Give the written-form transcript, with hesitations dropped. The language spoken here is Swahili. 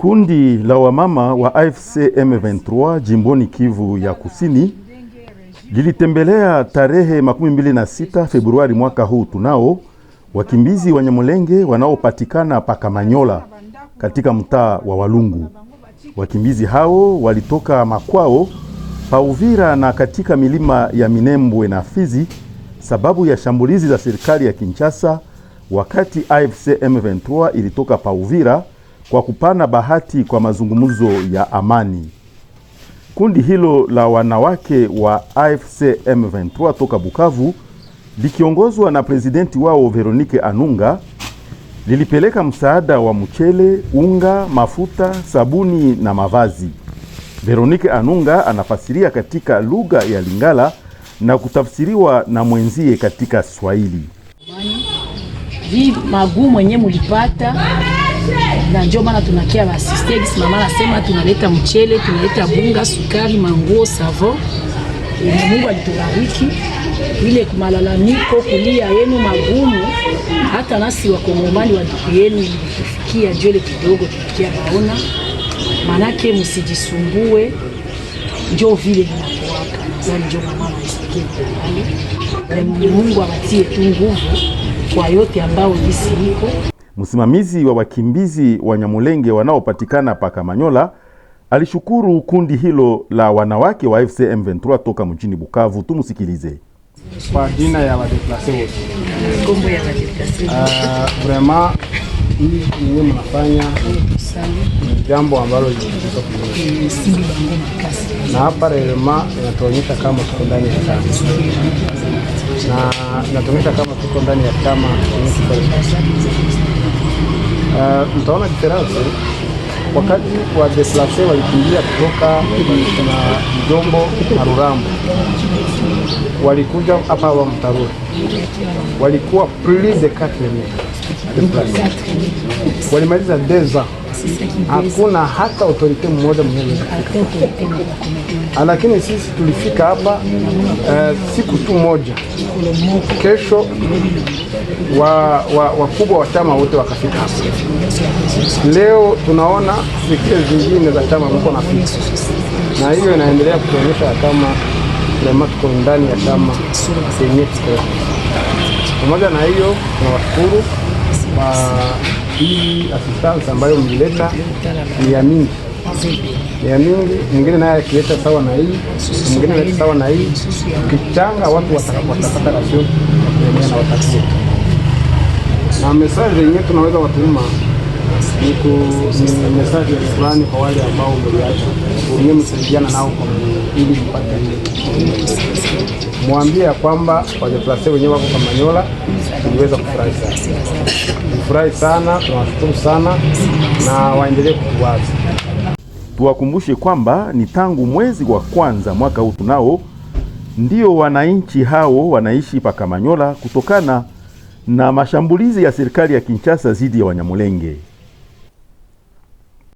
Kundi la wamama wa AFC M23 jimboni Kivu ya Kusini lilitembelea tarehe 26 Februari mwaka huu tunao wakimbizi wa Nyamulenge wanaopatikana Pakamanyola katika mtaa wa Walungu. Wakimbizi hao walitoka makwao pa Uvira na katika milima ya Minembwe na Fizi sababu ya shambulizi za serikali ya Kinshasa, wakati AFC M23 ilitoka pa Uvira kwa kupana bahati kwa mazungumzo ya amani. Kundi hilo la wanawake wa AFC M23 toka Bukavu likiongozwa na presidenti wao Veronique Anunga lilipeleka msaada wa mchele, unga, mafuta, sabuni na mavazi. Veronique Anunga anafasiria katika lugha ya Lingala na kutafsiriwa na mwenzie katika Swahili. Hii magumu yenyewe mulipata na ndio maana tunakia assistance. Mama anasema tunaleta mchele, tunaleta bunga, sukari, manguo, savo. Mungu alitubariki ile kumalalamiko kulia yenu magumu, hata nasi wakongomani wa ndugu yenu ilitufikia jole kidogo tukikia baona. Manake msijisumbue, njoo vile inakuwaka. Ndio mama anasikia pale. Mungu awatie tu nguvu kwa yote ambao bisi iko. Msimamizi wa wakimbizi wa Nyamulenge wanaopatikana Pakamanyola alishukuru kundi hilo la wanawake wa AFC M23 toka mjini Bukavu. Tumusikilize. Kwa jina ya wadeplase wote. Kombo ya wadeplase. Vraiment hii ni mnafanya jambo ambalo linatupa kumwona. Na hapa relema inatuonyesha kama tuko ndani ya chama. Na inatuonyesha kama tuko ndani ya chama. Mtaona diferensi wakati wa deplase walikimbia kutoka na Mjombo na Rurambo, walikuja hapa wa Mtaruri, walikuwa plus de 4 deplase, walimaliza 2 ans, hakuna hata autorite mmoja mwenye. Lakini sisi tulifika hapa siku tu moja, kesho wakubwa wa chama wote wakafika hapa. Leo tunaona fikira zingine za chama mko na fix, na hiyo inaendelea kuonyesha kama lema tuko ndani ya chama yenye kiko. Pamoja na hiyo tunawashukuru kwa hii assistance ambayo mlileta, ni ya mingi. Mwingine naye akileta sawa na hii, mwingine analeta sawa na hii. Kichanga watu watapata rasio na watakuwa. Na message yenyewe tunaweza watuma ni message fulani kwa wale ambao mliacha. Wenyewe msaidiana nao kwa ili mpate ile. Mwambie kwamba kwa deplase wenyewe wako kama Manyola niweza kufurahi sana. Kufurahi sana, tunawashukuru sana na waendelee kutuwaza. Tuwakumbushe kwamba ni tangu mwezi wa kwanza mwaka huu tunao ndio wananchi hao wanaishi Pakamanyola kutokana na mashambulizi ya serikali ya Kinshasa dhidi ya Wanyamulenge.